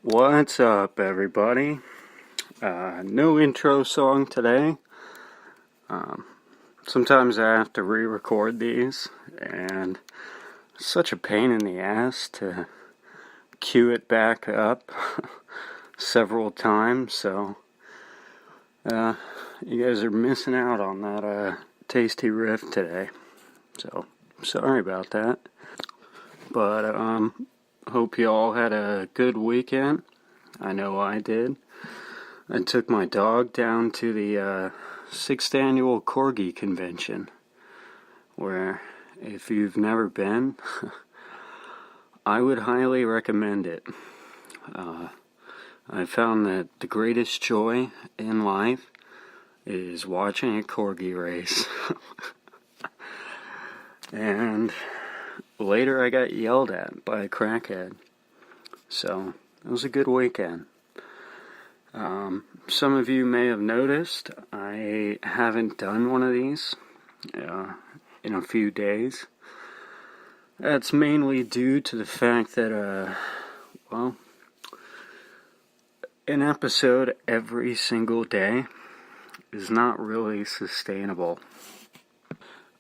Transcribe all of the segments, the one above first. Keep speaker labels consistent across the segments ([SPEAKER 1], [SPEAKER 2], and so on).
[SPEAKER 1] What's up, everybody? No intro song today. Sometimes I have to re-record these, and it's such a pain in the ass to cue it back up several times, so you guys are missing out on that tasty riff today. So, sorry about that. But, hope you all had a good weekend. I know I did. I took my dog down to the 6th annual Corgi convention, where if you've never been, I would highly recommend it. I found that the greatest joy in life is watching a Corgi race. And later I got yelled at by a crackhead. So, it was a good weekend. Some of you may have noticed I haven't done one of these in a few days. That's mainly due to the fact that, an episode every single day is not really sustainable.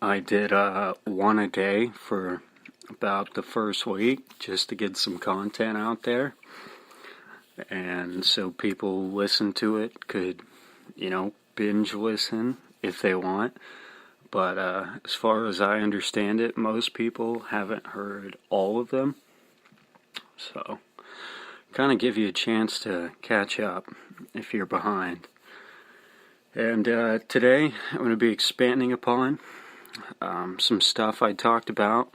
[SPEAKER 1] I did one a day for about the first week just to get some content out there. And so people who listen to it could, binge listen if they want. But as far as I understand it, most people haven't heard all of them. So, kind of give you a chance to catch up if you're behind. And today, I'm going to be expanding upon some stuff I talked about.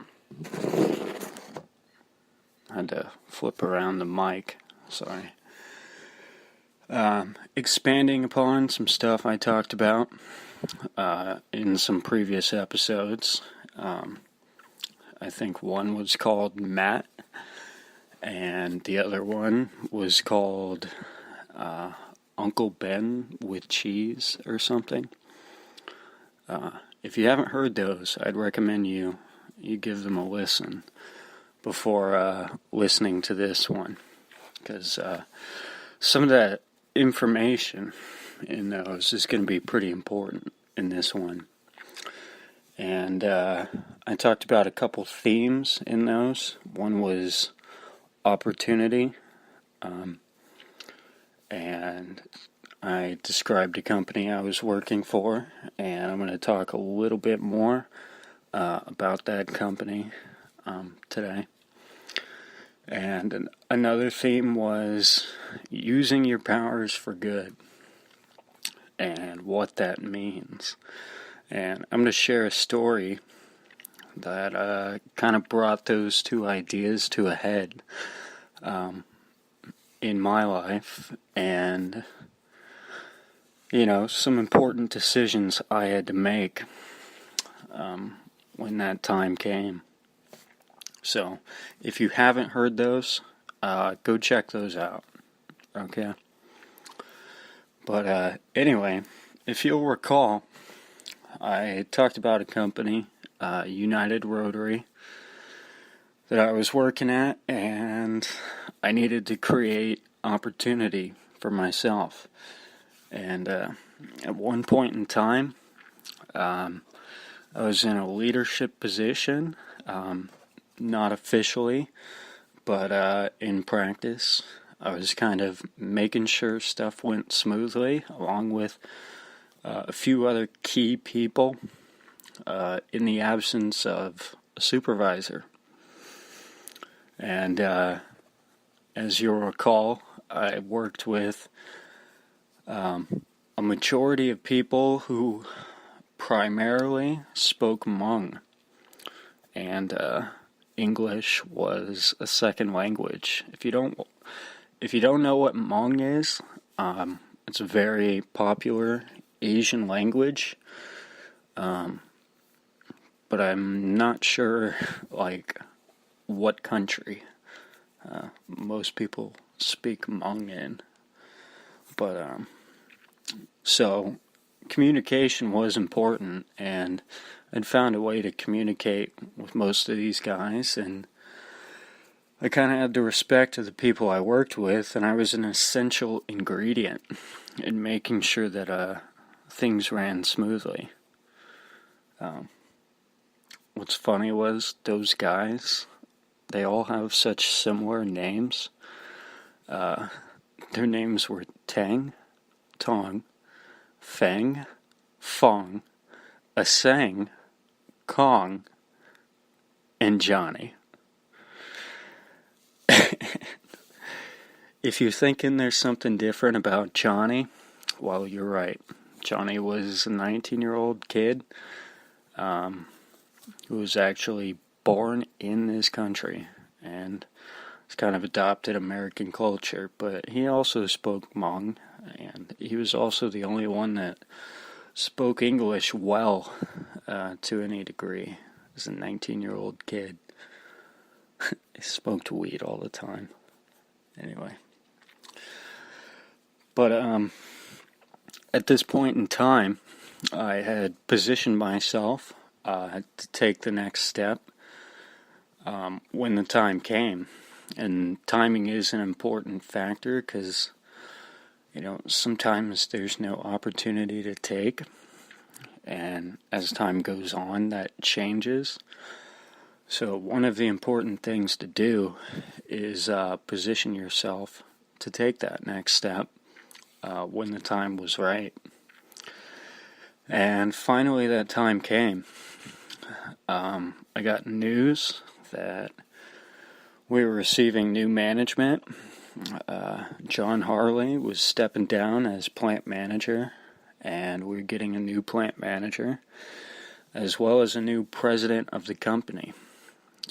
[SPEAKER 1] I had to flip around the mic. Sorry. Expanding upon some stuff I talked about in some previous episodes. I think one was called Matt, and the other one was called Uncle Ben with Cheese or something. If you haven't heard those, I'd recommend you give them a listen before listening to this one, because some of that information in those is going to be pretty important in this one. And I talked about a couple themes in those. One was opportunity, and I described a company I was working for, and I'm going to talk a little bit more about that company today. And another theme was using your powers for good and what that means. And I'm going to share a story that kind of brought those two ideas to a head in my life, and some important decisions I had to make when that time came. So, if you haven't heard those, go check those out, okay? But anyway, if you'll recall, I talked about a company, United Rotary, that I was working at, and I needed to create opportunity for myself. And at one point in time, I was in a leadership position, not officially, but in practice. I was kind of making sure stuff went smoothly, along with a few other key people in the absence of a supervisor. And as you'll recall, I worked with a majority of people who primarily spoke Hmong, and English was a second language. If you don't know what Hmong is, it's a very popular Asian language, but I'm not sure what country most people speak Hmong in. But so communication was important, and I'd found a way to communicate with most of these guys, and I kind of had the respect of the people I worked with, and I was an essential ingredient in making sure that things ran smoothly. What's funny was those guys, they all have such similar names. Their names were Tang, Tong, Feng, Fong, Aseng, Kong, and Johnny. If you're thinking there's something different about Johnny, well, you're right. Johnny was a 19-year-old kid who was actually born in this country and has kind of adopted American culture, but he also spoke Hmong, and he was also the only one that spoke English well to any degree. As a 19-year-old kid, he smoked weed all the time. Anyway. But at this point in time, I had positioned myself to take the next step when the time came. And timing is an important factor because, sometimes there's no opportunity to take. And as time goes on, that changes. So one of the important things to do is position yourself to take that next step when the time was right. And finally that time came. I got news that we were receiving new management. John Harley was stepping down as plant manager, and we're getting a new plant manager, as well as a new president of the company.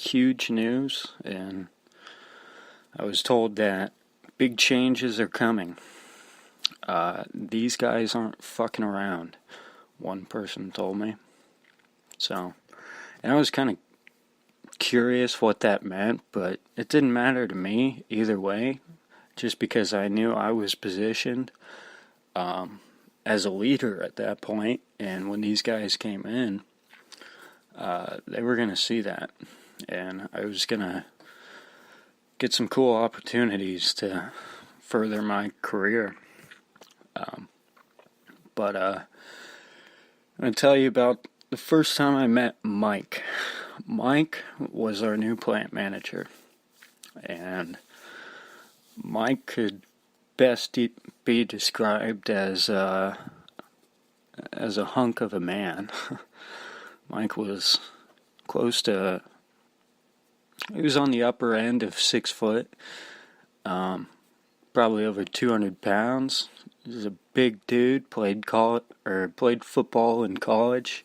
[SPEAKER 1] Huge news, and I was told that big changes are coming. These guys aren't fucking around, one person told me. So, and I was kind of curious what that meant, but it didn't matter to me either way, just because I knew I was positioned as a leader at that point, and when these guys came in, they were going to see that, and I was going to get some cool opportunities to further my career. But I'm going to tell you about the first time I met Mike. Mike was our new plant manager, and Mike could best be described as a hunk of a man. Mike was he was on the upper end of 6 foot, probably over 200 pounds. He was a big dude, played football in college,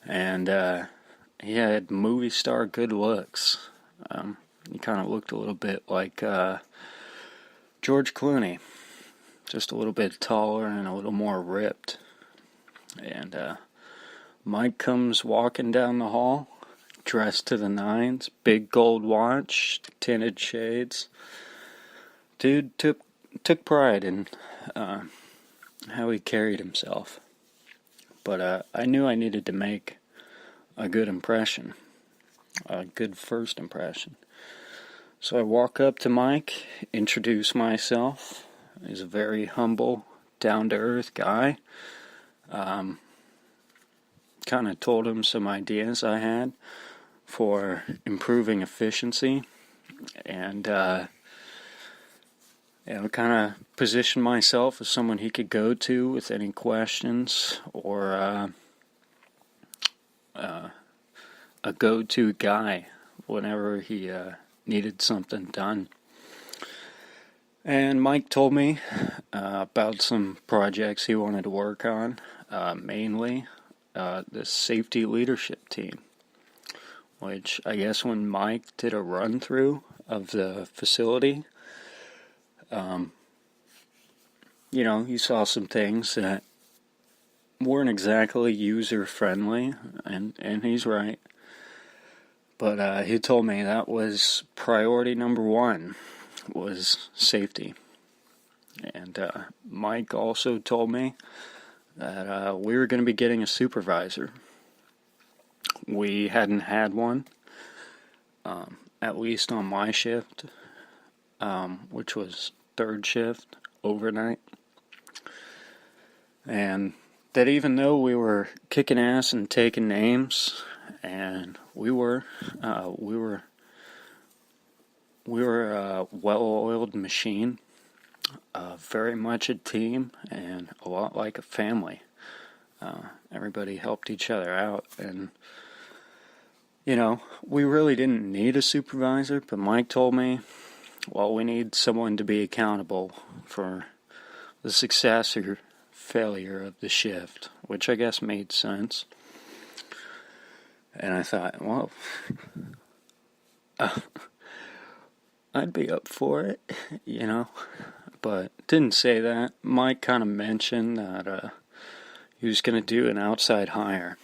[SPEAKER 1] and he had movie star good looks. He kind of looked a little bit like George Clooney, just a little bit taller and a little more ripped. And Mike comes walking down the hall, dressed to the nines, big gold watch, tinted shades. Dude took pride in how he carried himself. But I knew I needed to make a good impression, a good first impression. So I walk up to Mike, introduce myself. He's a very humble, down-to-earth guy. Kind of told him some ideas I had for improving efficiency, and kind of position myself as someone he could go to with any questions, or a go-to guy whenever he needed something done. And Mike told me about some projects he wanted to work on, mainly the safety leadership team, which I guess when Mike did a run-through of the facility, he saw some things that weren't exactly user-friendly, and he's right. But he told me that was priority number one, was safety. And Mike also told me that we were going to be getting a supervisor. We hadn't had one. at least on my shift, which was third shift, overnight. And that even though we were kicking ass and taking names, and we were a well-oiled machine, very much a team, and a lot like a family. Everybody helped each other out, and we really didn't need a supervisor, but Mike told me, well, we need someone to be accountable for the success or failure of the shift, which I guess made sense. And I thought, well, I'd be up for it, but didn't say that. Mike kind of mentioned that he was going to do an outside hire,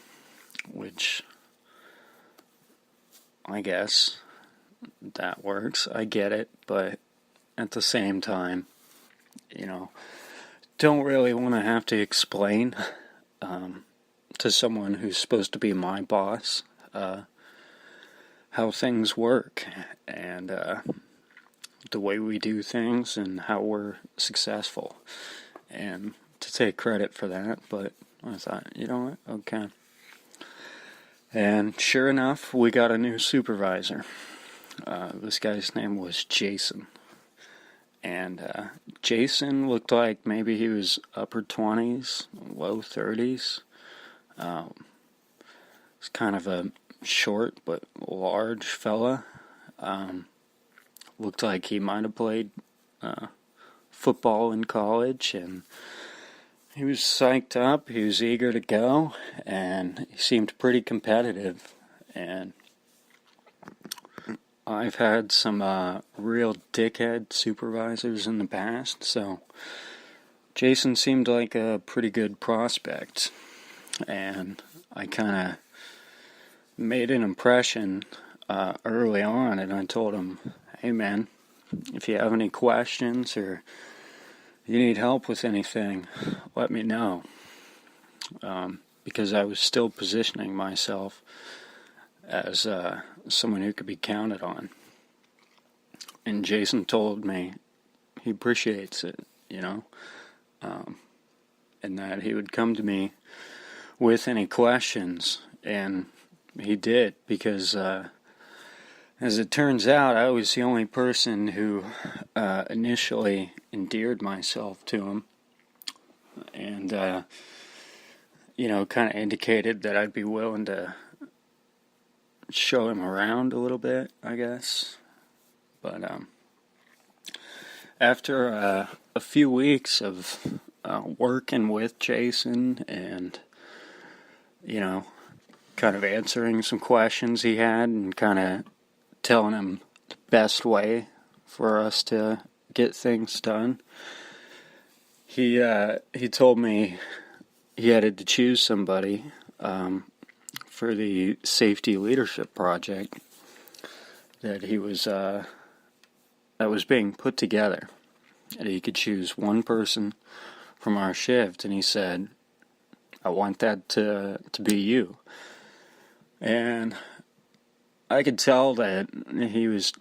[SPEAKER 1] which I guess that works. I get it, but at the same time, don't really want to have to explain to someone who's supposed to be my boss how things work and the way we do things and how we're successful, and to take credit for that. But I thought, you know what, okay. And sure enough, we got a new supervisor. This guy's name was Jason. And Jason looked like maybe he was upper 20s, low 30s. He's kind of a short but large fella. Looked like he might have played football in college, and he was psyched up, he was eager to go, and he seemed pretty competitive. And I've had some real dickhead supervisors in the past, so Jason seemed like a pretty good prospect. And I kind of made an impression early on, and I told him, hey man, if you have any questions or you need help with anything, let me know. Because I was still positioning myself as someone who could be counted on. And Jason told me he appreciates it, and that he would come to me with any questions, and he did, because as it turns out, I was the only person who initially endeared myself to him, and kind of indicated that I'd be willing to show him around a little bit, I guess. But after a few weeks of working with Jason and kind of answering some questions he had and kind of telling him the best way for us to get things done, he told me he had to choose somebody for the safety leadership project that was being put together, and he could choose one person from our shift, and he said, I want that to be you. And I could tell that he was,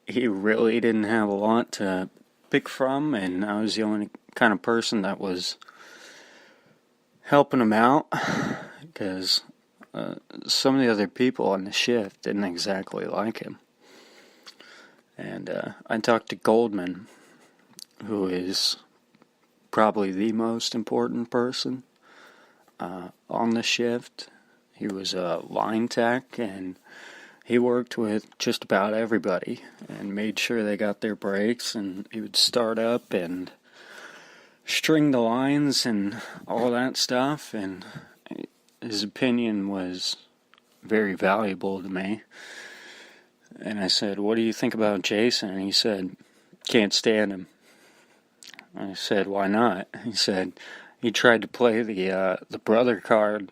[SPEAKER 1] he really didn't have a lot to pick from, and I was the only kind of person that was helping him out, because some of the other people on the shift didn't exactly like him. And I talked to Goldman, who is probably the most important person on the shift. He was a line tech, and he worked with just about everybody and made sure they got their breaks, and he would start up and string the lines and all that stuff, and his opinion was very valuable to me. And I said, what do you think about Jason? And he said, can't stand him. I said, why not? He said, he tried to play the brother card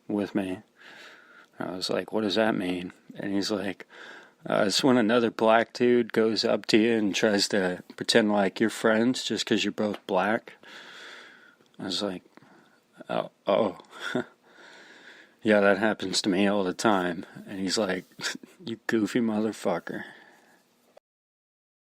[SPEAKER 1] with me. I was like, what does that mean? And he's like, it's when another black dude goes up to you and tries to pretend like you're friends just because you're both black. I was like, oh. Yeah, that happens to me all the time. And he's like, you goofy motherfucker.